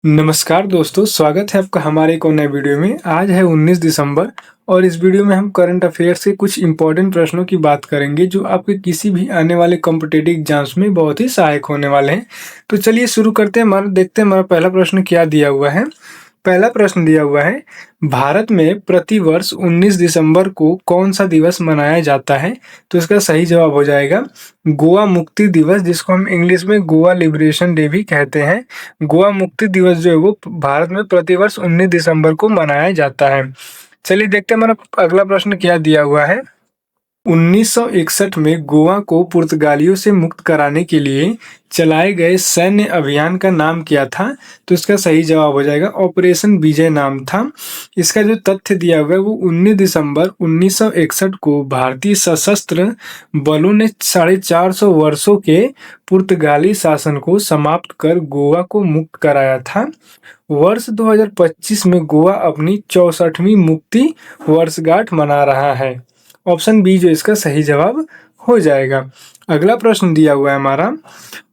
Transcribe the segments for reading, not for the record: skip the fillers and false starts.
नमस्कार दोस्तों, स्वागत है आपका हमारे एक और नए वीडियो में। आज है 19 दिसंबर और इस वीडियो में हम करंट अफेयर्स के कुछ इंपॉर्टेंट प्रश्नों की बात करेंगे जो आपके किसी भी आने वाले कॉम्पिटिटिव एग्जाम्स में बहुत ही सहायक होने वाले हैं। तो चलिए शुरू करते हैं। देखते हैं हमारा पहला प्रश्न क्या दिया हुआ है। पहला प्रश्न दिया हुआ है, भारत में प्रतिवर्ष 19 दिसंबर को कौन सा दिवस मनाया जाता है? तो इसका सही जवाब हो जाएगा गोवा मुक्ति दिवस, जिसको हम इंग्लिश में गोवा लिबरेशन डे भी कहते हैं। गोवा मुक्ति दिवस जो है वो भारत में प्रतिवर्ष 19 दिसंबर को मनाया जाता है। चलिए देखते हैं हमारा अगला प्रश्न क्या दिया हुआ है। 1961 में गोवा को पुर्तगालियों से मुक्त कराने के लिए चलाए गए सैन्य अभियान का नाम क्या था? तो इसका सही जवाब हो जाएगा ऑपरेशन विजय नाम था। इसका जो तथ्य दिया हुआ है वो 19 दिसंबर 1961 को भारतीय सशस्त्र बलों ने 450 वर्षों के पुर्तगाली शासन को समाप्त कर गोवा को मुक्त कराया था। वर्ष 2025 में गोवा अपनी 64वीं मुक्ति वर्षगांठ मना रहा है। ऑप्शन बी जो इसका सही जवाब हो जाएगा। अगला प्रश्न दिया हुआ है हमारा,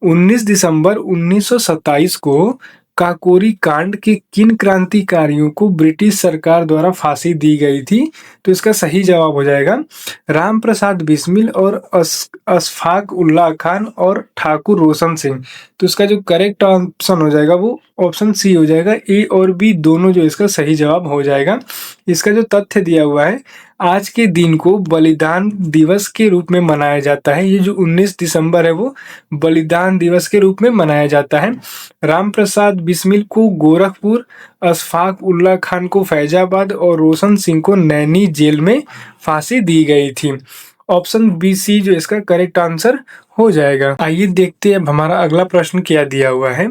19 दिसंबर 1927 को काकोरी कांड के किन क्रांतिकारियों को ब्रिटिश सरकार द्वारा फांसी दी गई थी? तो इसका सही जवाब हो जाएगा राम प्रसाद बिस्मिल और अशफाक उल्लाह खान और ठाकुर रोशन सिंह। तो इसका जो करेक्ट ऑप्शन हो जाएगा वो ऑप्शन सी हो जाएगा। ए और बी दोनों जो इसका सही जवाब हो जाएगा। इसका जो तथ्य दिया हुआ है, आज के दिन को बलिदान दिवस के रूप में मनाया जाता है। ये जो 19 दिसंबर है वो बलिदान दिवस के रूप में मनाया जाता है। राम प्रसाद बिस्मिल को गोरखपुर, अशफाक उल्लाह खान को फैजाबाद और रोशन सिंह को नैनी जेल में फांसी दी गई थी। ऑप्शन बी सी जो इसका करेक्ट आंसर हो जाएगा। आइए देखते हैं अब हमारा अगला प्रश्न क्या दिया हुआ है।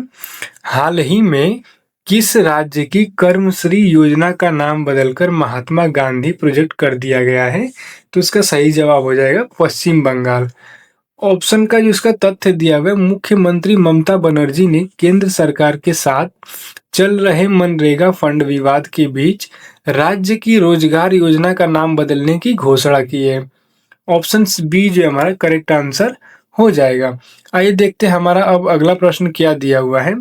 हाल ही में किस राज्य की कर्मश्री योजना का नाम बदलकर महात्मा गांधी प्रोजेक्ट कर दिया गया है? तो इसका सही जवाब हो जाएगा पश्चिम बंगाल। ऑप्शन का जो इसका तथ्य दिया हुआ है, मुख्यमंत्री ममता बनर्जी ने केंद्र सरकार के साथ चल रहे मनरेगा फंड विवाद के बीच राज्य की रोजगार योजना का नाम बदलने की घोषणा की है। ऑप्शन बी जो हमारा करेक्ट आंसर हो जाएगा। आइए देखते हैं हमारा अब अगला प्रश्न क्या दिया हुआ है।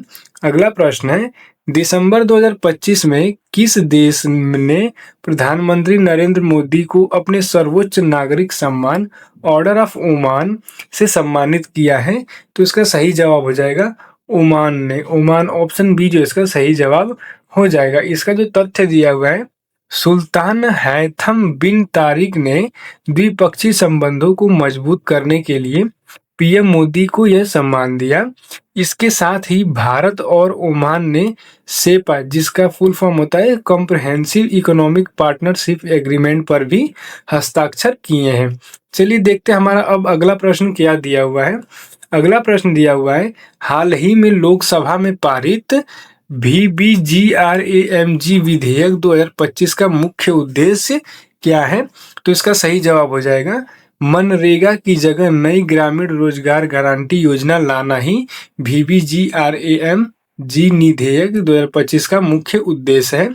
अगला प्रश्न है, दिसंबर 2025 में किस देश ने प्रधानमंत्री नरेंद्र मोदी को अपने सर्वोच्च नागरिक सम्मान ऑर्डर ऑफ ओमान से सम्मानित किया है? तो इसका सही जवाब हो जाएगा ओमान ने। ओमान ऑप्शन बी जो इसका सही जवाब हो जाएगा। इसका जो तथ्य दिया हुआ है, सुल्तान हैथम बिन तारिक ने द्विपक्षीय संबंधों को मजबूत करने के लिए पीएम मोदी को यह सम्मान दिया। इसके साथ ही भारत और ओमान ने सेपा, जिसका फुल फॉर्म होता है कॉम्प्रिहेंसिव इकोनॉमिक पार्टनरशिप एग्रीमेंट, पर भी हस्ताक्षर किए हैं। चलिए देखते हैं हमारा अब अगला प्रश्न क्या दिया हुआ है। अगला प्रश्न दिया हुआ है, हाल ही में लोकसभा में पारित VBGRAMG विधेयक 2025 का मुख्य उद्देश्य क्या है? तो इसका सही जवाब हो जाएगा मनरेगा की जगह नई ग्रामीण रोजगार गारंटी योजना लाना ही VBGRAMG विधेयक 2025 का मुख्य उद्देश्य है।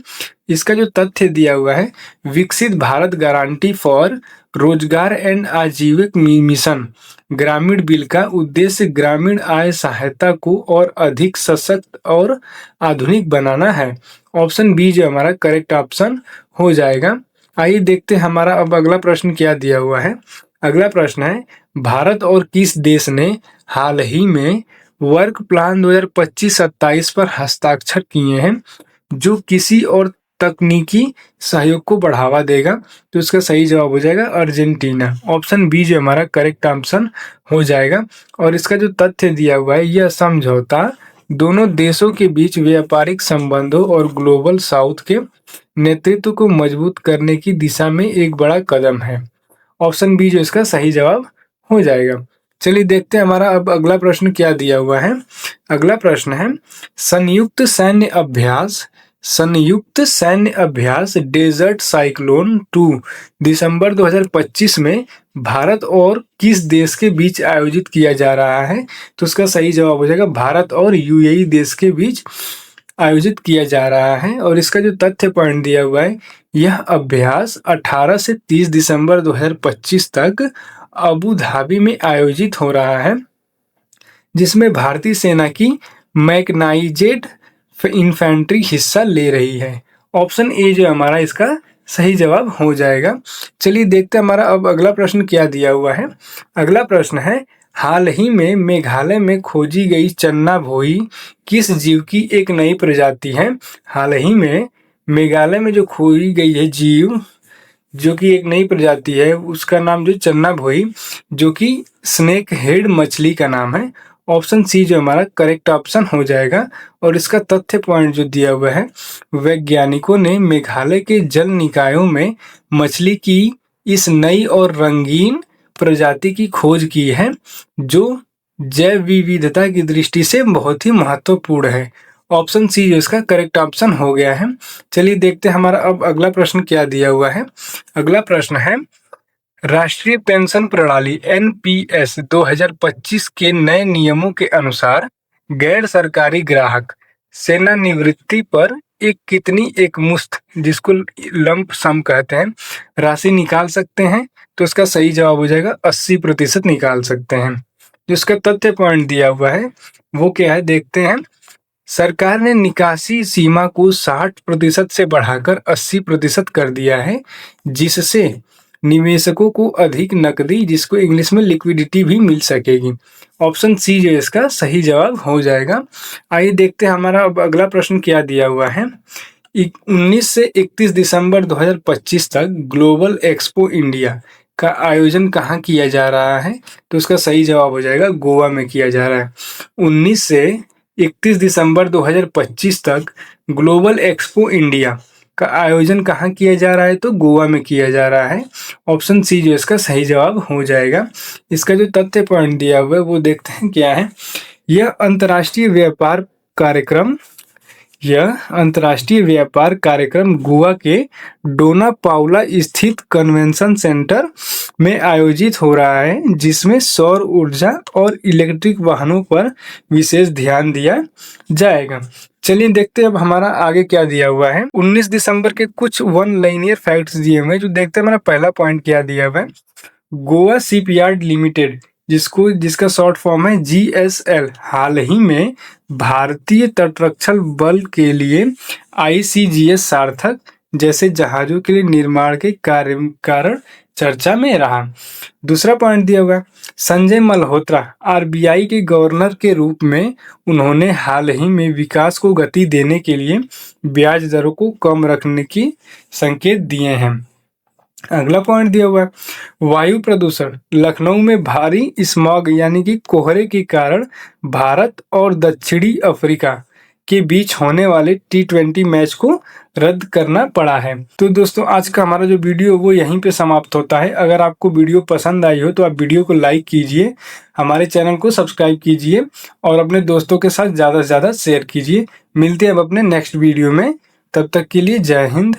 इसका जो तथ्य दिया हुआ है, विकसित भारत गारंटी फॉर रोजगार एंड आजीविका मिशन ग्रामीण बिल का उद्देश्य ग्रामीण आय सहायता को और अधिक सशक्त और आधुनिक बनाना है। ऑप्शन बी जो हमारा करेक्ट ऑप्शन हो जाएगा। आइए देखते हैं हमारा अब अगला प्रश्न क्या दिया हुआ है। अगला प्रश्न है, भारत और किस देश ने हाल ही में वर्क प्लान 2025-27 पर हस्ताक्षर किए हैं जो किसी और तकनीकी सहयोग को बढ़ावा देगा? तो इसका सही जवाब हो जाएगा अर्जेंटीना। ऑप्शन बी जो हमारा करेक्ट ऑप्शन हो जाएगा। और इसका जो तथ्य दिया हुआ है, यह समझौता दोनों देशों के बीच व्यापारिक संबंधों और ग्लोबल साउथ के नेतृत्व को मजबूत करने की दिशा में एक बड़ा कदम है। ऑप्शन बी जो इसका सही जवाब हो जाएगा। चलिए देखते हैं हमारा अब अगला प्रश्न क्या दिया हुआ है। अगला प्रश्न है, संयुक्त सैन्य अभ्यास डेजर्ट साइक्लोन 2 दिसंबर 2025 में भारत और किस देश के बीच आयोजित किया जा रहा है? तो उसका सही जवाब हो जाएगा भारत और यूएई देश के बीच आयोजित किया जा रहा है। और इसका जो तथ्य पॉइंट दिया हुआ है, यह अभ्यास 18 से 30 दिसंबर 2025 तक अबू धाबी में आयोजित हो रहा है, जिसमें भारतीय सेना की मैकनाइजेड इन्फेंट्री हिस्सा ले रही है। ऑप्शन ए जो हमारा इसका सही जवाब हो जाएगा। चलिए देखते हैं हमारा अब अगला प्रश्न क्या दिया हुआ है। अगला प्रश्न है, हाल ही में मेघालय में खोजी गई चन्ना भोई किस जीव की एक नई प्रजाति है? हाल ही में मेघालय में जो खोई गई है जीव जो कि एक नई प्रजाति है, उसका नाम जो चन्ना भोई, जो कि स्नेक हेड मछली का नाम है। ऑप्शन सी जो हमारा करेक्ट ऑप्शन हो जाएगा। और इसका तथ्य पॉइंट जो दिया हुआ है, वैज्ञानिकों ने मेघालय के जल निकायों में मछली की इस नई और रंगीन प्रजाति की खोज की है, जो जैव विविधता की दृष्टि से बहुत ही महत्वपूर्ण है। ऑप्शन सी जो इसका करेक्ट ऑप्शन हो गया है। चलिए देखते हैं हमारा अब अगला प्रश्न क्या दिया हुआ है। अगला प्रश्न है, राष्ट्रीय पेंशन प्रणाली एनपीएस 2025 के नए नियमों के अनुसार गैर सरकारी ग्राहक सेवानिवृत्ति पर एक मुश्त, जिसको लंप सम कहते हैं, राशि निकाल सकते हैं। तो इसका सही जवाब हो जाएगा 80% निकाल सकते हैं। जिसका तथ्य पॉइंट दिया हुआ है वो क्या है, देखते हैं। सरकार ने निकासी सीमा को 60% से बढ़ाकर 80% कर दिया है, जिससे निवेशकों को अधिक नकदी, जिसको इंग्लिश में लिक्विडिटी भी मिल सकेगी। ऑप्शन सी जो इसका सही जवाब हो जाएगा। आइए देखते हैं हमारा अब अगला प्रश्न क्या दिया हुआ है। 19 से 31 दिसंबर 2025 तक ग्लोबल एक्सपो इंडिया का आयोजन कहाँ किया जा रहा है? तो उसका सही जवाब हो जाएगा गोवा में किया जा रहा है। 19 से 31 दिसंबर 2025 तक ग्लोबल एक्सपो इंडिया का आयोजन कहाँ किया जा रहा है? तो गोवा में किया जा रहा है। ऑप्शन सी जो इसका सही जवाब हो जाएगा। इसका जो तथ्य पॉइंट दिया हुआ है वो देखते हैं क्या है। यह अंतर्राष्ट्रीय व्यापार कार्यक्रम गोवा के डोना पाउला स्थित कन्वेंशन सेंटर में आयोजित हो रहा है, जिसमें सौर ऊर्जा और इलेक्ट्रिक वाहनों पर विशेष ध्यान दिया जाएगा। चलिए देखते हैं अब हमारा आगे क्या दिया हुआ है। 19 दिसंबर के कुछ वन लाइनियर फैक्ट्स दिए हुए हैं। जो देखते हैं हमारा पहला पॉइंट क्या दिया हुआ है। गोवा शिपयार्ड लिमिटेड, जिसका शॉर्ट फॉर्म है जीएसएल, हाल ही में भारतीय तटरक्षक बल के लिए आईसीजीएस सार्थक जैसे जहाजों के लिए निर्माण के कारण चर्चा में रहा। दूसरा पॉइंट दिया हुआ है, संजय मल्होत्रा आरबीआई के गवर्नर के रूप में उन्होंने हाल ही में विकास को गति देने के लिए ब्याज दरों को कम रखने की संकेत दिए हैं। अगला पॉइंट दिया हुआ है, वायु प्रदूषण, लखनऊ में भारी स्मॉग यानी कि कोहरे के कारण भारत और दक्षिणी अफ्रीका के बीच होने वाले T20 मैच को रद्द करना पड़ा है। तो दोस्तों आज का हमारा जो वीडियो वो यहीं पे समाप्त होता है। अगर आपको वीडियो पसंद आई हो तो आप वीडियो को लाइक कीजिए, हमारे चैनल को सब्सक्राइब कीजिए और अपने दोस्तों के साथ ज़्यादा से ज़्यादा शेयर कीजिए। मिलते हैं अब अपने नेक्स्ट वीडियो में, तब तक के लिए जय हिंद।